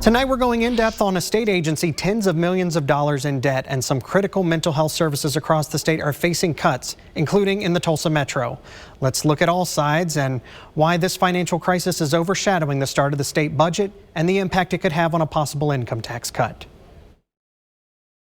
Tonight we're going in depth on a state agency tens of millions of dollars in debt, and some critical mental health services across the state are facing cuts, including in the Tulsa Metro. Let's look at all sides and why this financial crisis is overshadowing the start of the state budget and the impact it could have on a possible income tax cut.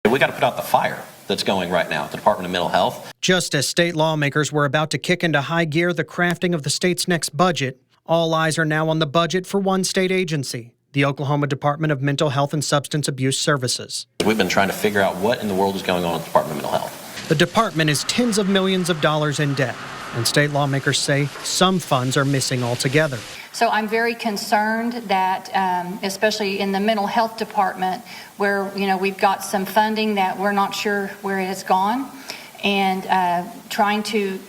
We got to put out the fire that's going right now at the Department of Mental Health. Just as state lawmakers were about to kick into high gear the crafting of the state's next budget, all eyes are now on the budget for one state agency, the Oklahoma Department of Mental Health and Substance Abuse Services. We've been trying to figure out what in the world is going on at the Department of Mental Health. The department is tens of millions of dollars in debt, and state lawmakers say some funds are missing altogether. So I'm very concerned that, especially in the mental health department, where we've got some funding that we're not sure where it has gone, and trying to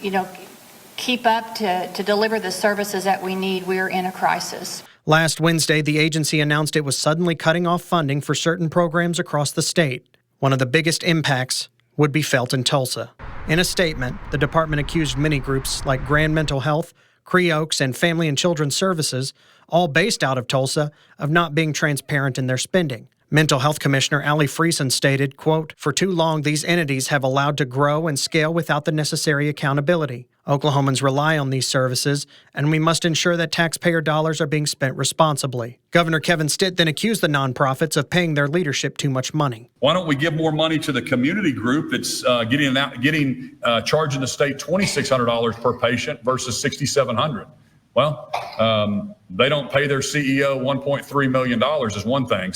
keep up to deliver the services that we need. We're in a crisis. Last Wednesday, the agency announced it was suddenly cutting off funding for certain programs across the state. One of the biggest impacts would be felt in Tulsa. In a statement, the department accused many groups like Grand Mental Health, Cree Oaks, and Family and Children's Services, all based out of Tulsa, of not being transparent in their spending. Mental Health Commissioner Allie Friesen stated, quote, "For too long, these entities have allowed to grow and scale without the necessary accountability. Oklahomans rely on these services, and we must ensure that taxpayer dollars are being spent responsibly." Governor Kevin Stitt then accused the nonprofits of paying their leadership too much money. Why don't we give more money to the community group that's charging the state $2,600 per patient versus $6,700? Well, they don't pay their CEO $1.3 million is one thing.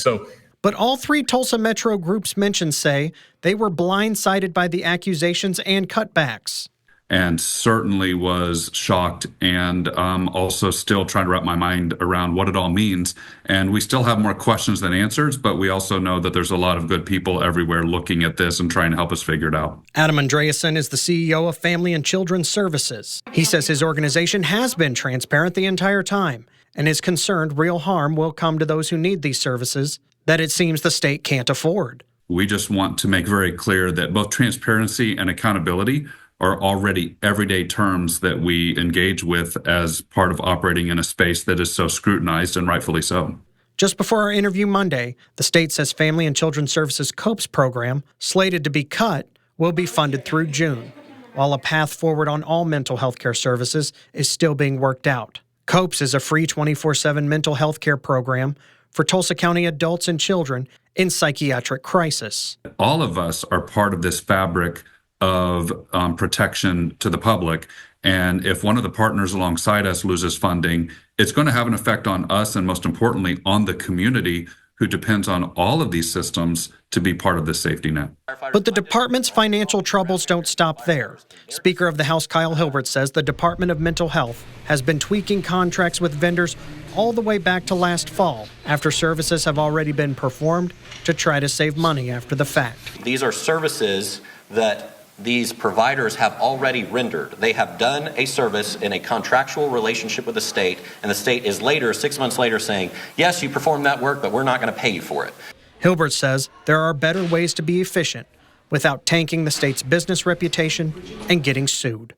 But all three Tulsa Metro groups mentioned say they were blindsided by the accusations and cutbacks. And certainly was shocked, and also still trying to wrap my mind around what it all means. And we still have more questions than answers, but we also know that there's a lot of good people everywhere looking at this and trying to help us figure it out. Adam Andreasen is the CEO of Family and Children's Services. He says his organization has been transparent the entire time and is concerned real harm will come to those who need these services that it seems the state can't afford. We just want to make very clear that both transparency and accountability are already everyday terms that we engage with as part of operating in a space that is so scrutinized, and rightfully so. Just before our interview Monday, the state says Family and Children's Services COPES program, slated to be cut, will be funded through June, while a path forward on all mental health care services is still being worked out. COPES is a free 24/7 mental health care program for Tulsa County adults and children in psychiatric crisis. All of us are part of this fabric of protection to the public. And if one of the partners alongside us loses funding, it's going to have an effect on us and, most importantly, on the community who depends on all of these systems to be part of this safety net. But the department's financial troubles don't stop there. Speaker of the House Kyle Hilbert says the Department of Mental Health has been tweaking contracts with vendors all the way back to last fall, after services have already been performed to try to save money after the fact. These are services that these providers have already rendered. They have done a service in a contractual relationship with the state, and the state is later, 6 months later, saying, yes, you performed that work, but we're not going to pay you for it. Hilbert says there are better ways to be efficient without tanking the state's business reputation and getting sued.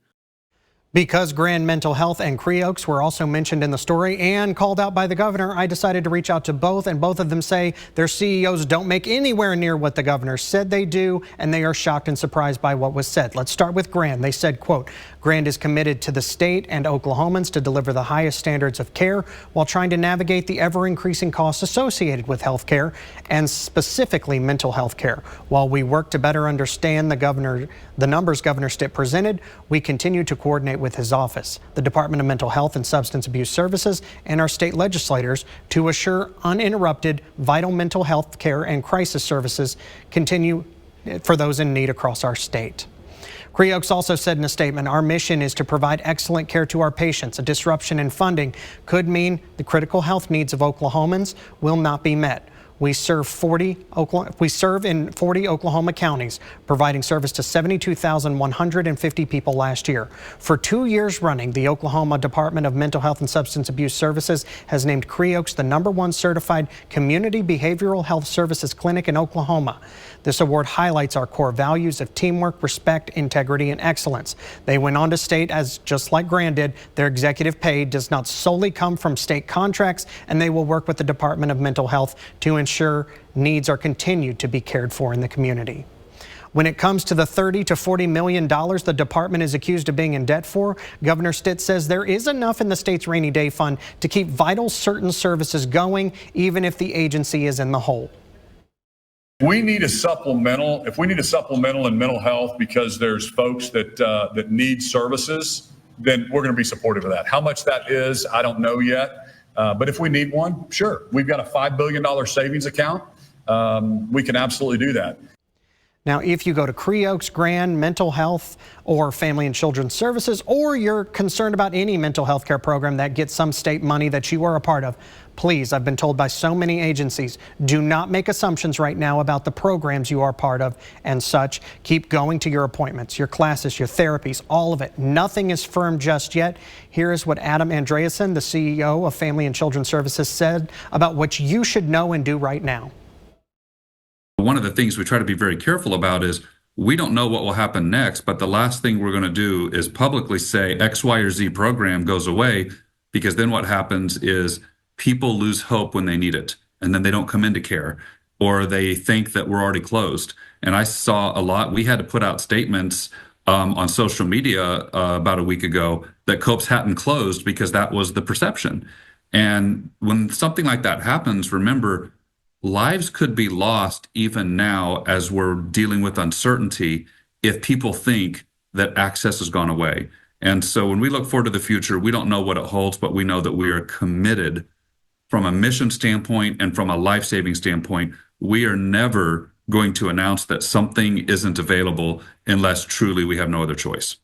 Because Grand Mental Health and Cree Oaks were also mentioned in the story and called out by the governor, I decided to reach out to both, and both of them say their CEOs don't make anywhere near what the governor said they do, and they are shocked and surprised by what was said. Let's start with Grand. They said, quote, "Grand is committed to the state and Oklahomans to deliver the highest standards of care while trying to navigate the ever-increasing costs associated with health care, and specifically mental health care. While we work to better understand the numbers Governor Stitt presented, we continue to coordinate with his office, the Department of Mental Health and Substance Abuse Services, and our state legislators to assure uninterrupted vital mental health care and crisis services continue for those in need across our state." Cree Oaks also said in a statement, "Our mission is to provide excellent care to our patients. A disruption in funding could mean the critical health needs of Oklahomans will not be met. We serve in 40 Oklahoma counties, providing service to 72,150 people last year. For 2 years running, the Oklahoma Department of Mental Health and Substance Abuse Services has named Creoaks the #1 certified community behavioral health services clinic in Oklahoma. This award highlights our core values of teamwork, respect, integrity, and excellence. They went on to state, as just like Grand did, their executive pay does not solely come from state contracts, and they will work with the Department of Mental Health to ensure needs are continued to be cared for in the community. When it comes to the $30 to $40 million the department is accused of being in debt for, Governor Stitt says there is enough in the state's rainy day fund to keep vital certain services going, even if the agency is in the hole. If we need a supplemental in mental health because there's folks that need services, then we're going to be supportive of that. How much that is, I don't know yet. But if we need one, sure. We've got a $5 billion savings account. We can absolutely do that. Now, if you go to Creoaks, Grand, Mental Health, or Family and Children's Services, or you're concerned about any mental health care program that gets some state money that you are a part of, please, I've been told by so many agencies, do not make assumptions right now about the programs you are part of and such. Keep going to your appointments, your classes, your therapies, all of it. Nothing is firm just yet. Here is what Adam Andreasen, the CEO of Family and Children's Services, said about what you should know and do right now. One of the things we try to be very careful about is we don't know what will happen next, but the last thing we're going to do is publicly say X, Y, or Z program goes away, because then what happens is people lose hope when they need it, and then they don't come into care, or they think that we're already closed. And I saw a lot. We had to put out statements on social media about a week ago that COPES hadn't closed because that was the perception. And when something like that happens, remember, lives could be lost even now as we're dealing with uncertainty if people think that access has gone away. And so when we look forward to the future, we don't know what it holds, but we know that we are committed from a mission standpoint and from a life-saving standpoint. We are never going to announce that something isn't available unless truly we have no other choice.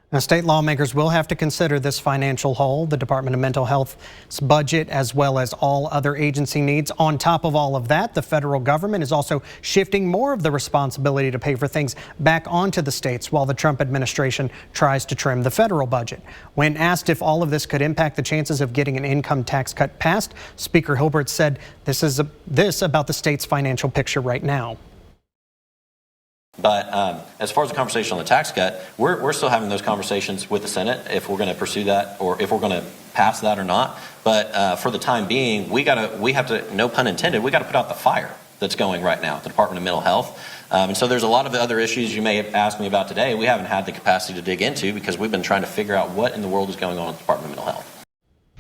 Now, state lawmakers will have to consider this financial hole, the Department of Mental Health's budget, as well as all other agency needs. On top of all of that, the federal government is also shifting more of the responsibility to pay for things back onto the states while the Trump administration tries to trim the federal budget. When asked if all of this could impact the chances of getting an income tax cut passed, Speaker Hilbert said this about the state's financial picture right now. But as far as the conversation on the tax cut, we're still having those conversations with the Senate if we're going to pursue that or if we're going to pass that or not. But for the time being, we have to, no pun intended, we got to put out the fire that's going right now at the Department of Mental Health. And so there's a lot of the other issues you may have asked me about today we haven't had the capacity to dig into because we've been trying to figure out what in the world is going on at the Department of Mental Health.